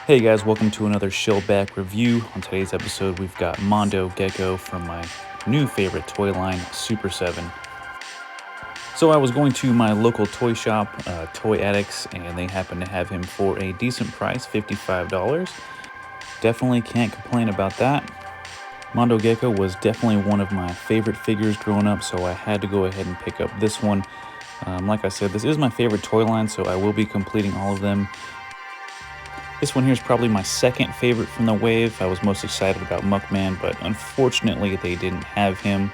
Hey guys, welcome to another Shellback review. On today's episode, we've got Mondo Gecko from my new favorite toy line, Super7. So I was going to my local toy shop, Toy Addicts, and they happened to have him for a decent price, $55. Definitely can't complain about that. Mondo Gecko was definitely one of my favorite figures growing up, so I had to go ahead and pick up this one. Like I said, this is my favorite toy line, so I will be completing all of them. This one here is probably my second favorite from the wave. I was most excited about Muckman, but unfortunately they didn't have him.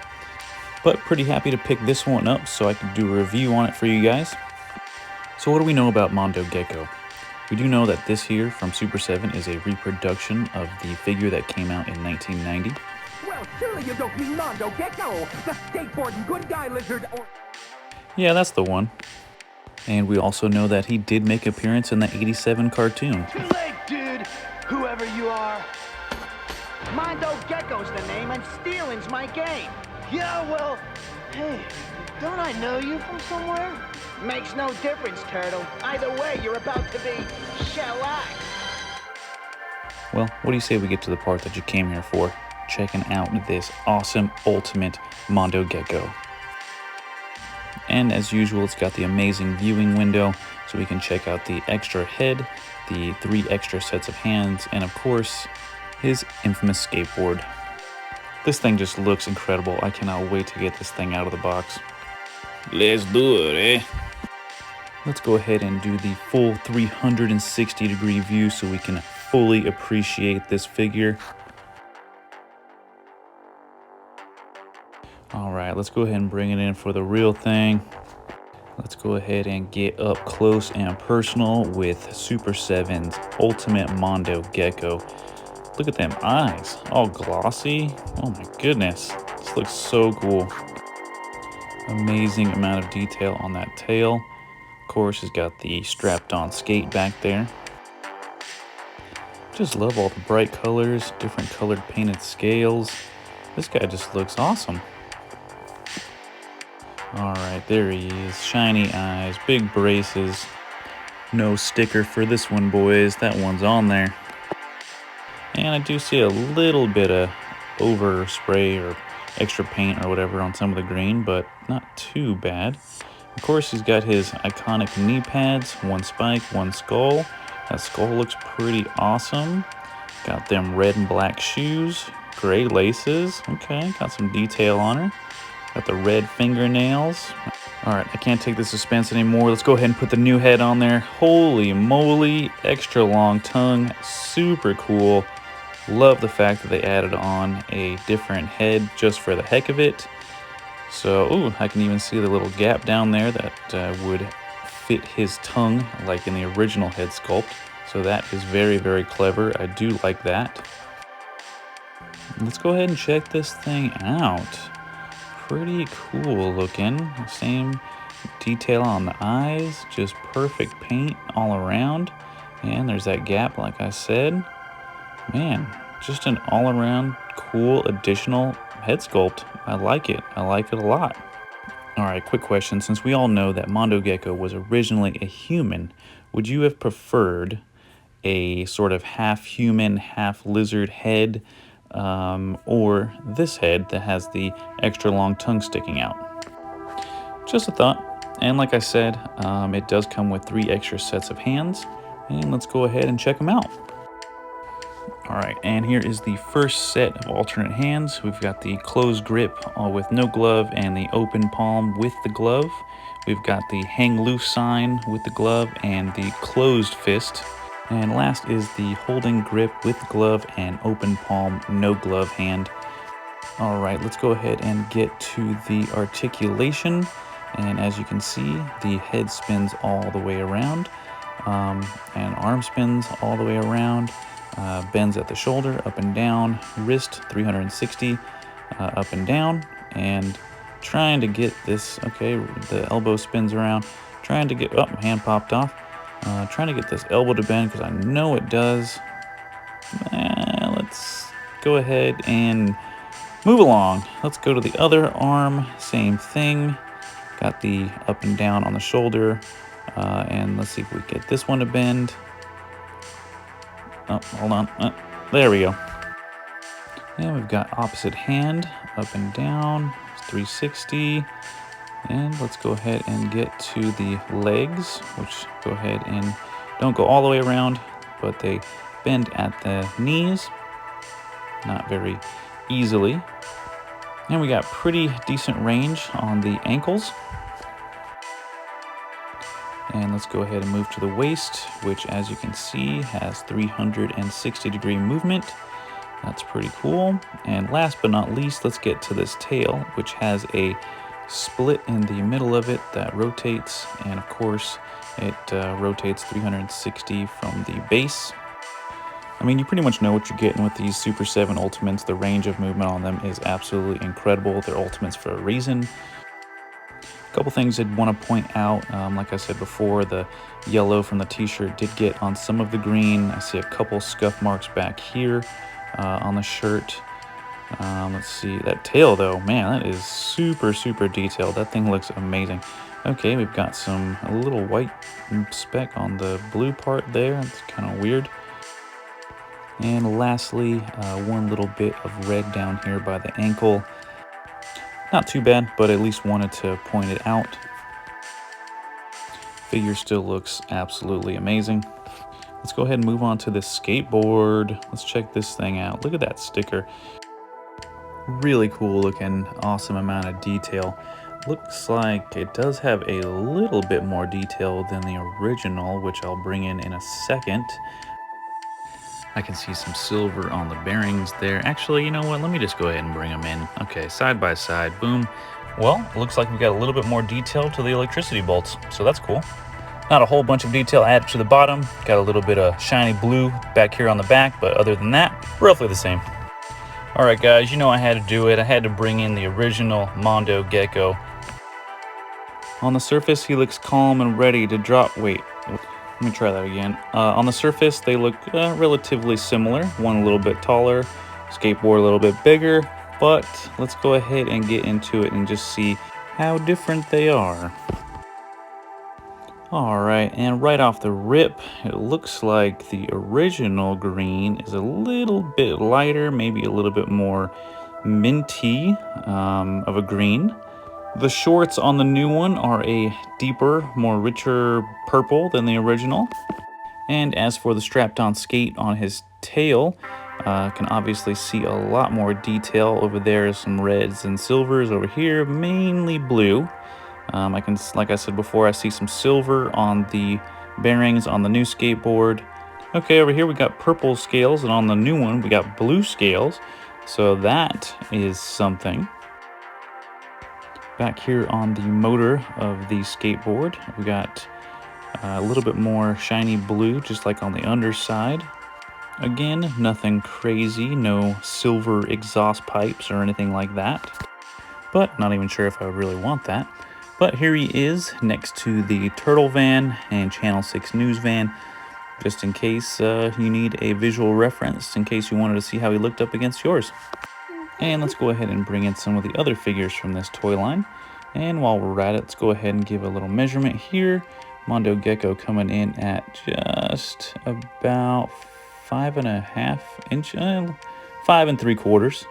But pretty happy to pick this one up so I could do a review on it for you guys. So what do we know about Mondo Gecko? We do know that this here from Super7 is a reproduction of the figure that came out in 1990. Well, surely you don't mean Mondo Gecko, the skateboarding good guy lizard, or... Yeah, that's the one. And we also know that he did make an appearance in the '87 cartoon. Too late, dude! Whoever you are. Mondo Gecko's the name, and stealing's my game. Yeah, well, hey, don't I know you from somewhere? Makes no difference, Turtle. Either way, you're about to be shellacked. Well, what do you say we get to the part that you came here for? Checking out this awesome ultimate Mondo Gecko. And as usual, it's got the amazing viewing window, so we can check out the extra head, the 3 extra sets of hands, and of course, his infamous skateboard. This thing just looks incredible. I cannot wait to get this thing out of the box. Let's do it, eh? Let's go ahead and do the full 360-degree view so we can fully appreciate this figure. All right, let's go ahead and bring it in for the real thing. Let's go ahead and get up close and personal with Super7's Ultimate Mondo Gecko. Look at them eyes, all glossy. Oh my goodness, this looks so cool. Amazing amount of detail on that tail. Of course, he's got the strapped-on skate back there. Just love all the bright colors, different colored painted scales. This guy just looks awesome. Alright, there he is. Shiny eyes, big braces. No sticker for this one, boys. That one's on there. And I do see a little bit of overspray or extra paint or whatever on some of the green, but not too bad. Of course, he's got his iconic knee pads, 1 spike, 1 skull. That skull looks pretty awesome. Got them red and black shoes, gray laces. Okay, got some detail on her. Got the red fingernails. All right, I can't take the suspense anymore. Let's go ahead and put the new head on there. Holy moly, extra long tongue, super cool. Love the fact that they added on a different head just for the heck of it. So, ooh, I can even see the little gap down there that would fit his tongue like in the original head sculpt. So that is very, very clever. I do like that. Let's go ahead and check this thing out. Pretty cool looking. Same detail on the eyes, just perfect paint all around. And there's that gap, like I said. Man, just an all-around cool additional head sculpt. I like it. I like it a lot. All right, quick question. Since we all know that Mondo Gecko was originally a human, would you have preferred a sort of half human, half lizard head, or this head that has the extra long tongue sticking out? Just a thought. And like I said, it does come with 3 extra sets of hands. And let's go ahead and check them out. All right, and here is the first set of alternate hands. We've got the closed grip with no glove and the open palm with the glove. We've got the hang loose sign with the glove and the closed fist. And last is the holding grip with glove and open palm, no glove hand. All right, let's go ahead and get to the articulation. And as you can see, the head spins all the way around, and arm spins all the way around. Bends at the shoulder, up and down, wrist 360, up and down, and trying to get this, okay, the elbow spins around, trying to get, oh, hand popped off, trying to get this elbow to bend because I know it does. Let's go ahead and move along. Let's go to the other arm, same thing, got the up and down on the shoulder, and let's see if we get this one to bend. Oh, hold on. There we go. And we've got opposite hand, up and down, 360. And let's go ahead and get to the legs, which go ahead and don't go all the way around, but they bend at the knees, not very easily. And we got pretty decent range on the ankles. And let's go ahead and move to the waist, which as you can see has 360-degree movement. That's pretty cool. And last but not least, let's get to this tail, which has a split in the middle of it that rotates. And of course, it rotates 360 from the base. I mean, you pretty much know what you're getting with these Super 7 Ultimates. The range of movement on them is absolutely incredible. They're Ultimates for a reason. A couple things I'd want to point out, like I said before, the yellow from the t-shirt did get on some of the green. I see a couple scuff marks back here on the shirt. Let's see, that tail though, man, that is super detailed. That thing looks amazing. Okay, we've got a little white speck on the blue part there. It's kind of weird. And lastly, one little bit of red down here by the ankle. Not too bad, but at least wanted to point it out. Figure still looks absolutely amazing. Let's go ahead and move on to the skateboard. Let's check this thing out. Look at that sticker. Really cool looking, awesome amount of detail. Looks like it does have a little bit more detail than the original, which I'll bring in a second. I can see some silver on the bearings there. Actually, you know what? Let me just go ahead and bring them in. Okay, side by side, boom. Well, it looks like we got a little bit more detail to the electricity bolts, so that's cool. Not a whole bunch of detail added to the bottom. Got a little bit of shiny blue back here on the back, but other than that, roughly the same. All right, guys, you know I had to do it. I had to bring in the original Mondo Gecko. On the surface, he looks calm and ready to drop. Wait. Let me try that again. On the surface, they look relatively similar. One a little bit taller, skateboard a little bit bigger, but let's go ahead and get into it and just see how different they are. All right, and right off the rip, it looks like the original green is a little bit lighter, maybe a little bit more minty of a green. The shorts on the new one are a deeper, more richer purple than the original. And as for the strapped-on skate on his tail, can obviously see a lot more detail. Over there, some reds and silvers. Over here, mainly blue. Like I said before, I see some silver on the bearings on the new skateboard. Okay, over here we got purple scales, and on the new one we got blue scales. So that is something. Back here on the motor of the skateboard, we got a little bit more shiny blue, just like on the underside. Again, nothing crazy, no silver exhaust pipes or anything like that. But not even sure if I would really want that. But here he is next to the Turtle van and Channel 6 News van, just in case you need a visual reference, in case you wanted to see how he looked up against yours. And let's go ahead and bring in some of the other figures from this toy line. And while we're at it, let's go ahead and give a little measurement here. Mondo Gecko coming in at just about 5.5 inches, 5 3/4.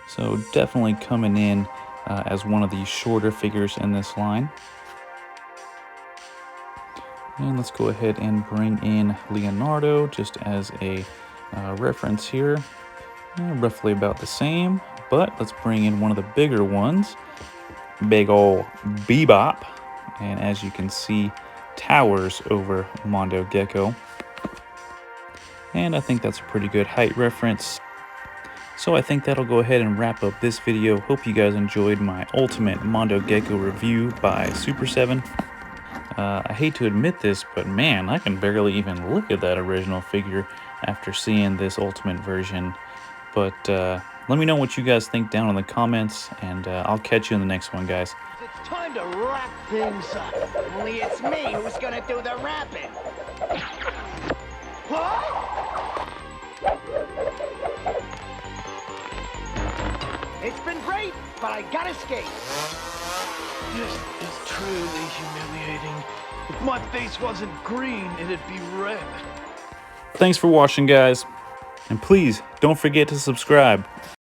So definitely coming in as one of the shorter figures in this line. And let's go ahead and bring in Leonardo just as a reference here. Roughly about the same, but let's bring in one of the bigger ones, big ol' Bebop, and as you can see, towers over Mondo Gecko. And I think that's a pretty good height reference. So I think that'll go ahead and wrap up this video. Hope you guys enjoyed my ultimate Mondo Gecko review by Super7. I hate to admit this, but man, I can barely even look at that original figure after seeing this ultimate version. But let me know what you guys think down in the comments, and I'll catch you in the next one, guys. It's time to wrap things up. Only it's me who's gonna do the wrapping. What? It's been great, but I gotta skate. This is truly humiliating. If my face wasn't green, it'd be red. Thanks for watching, guys. And please don't forget to subscribe.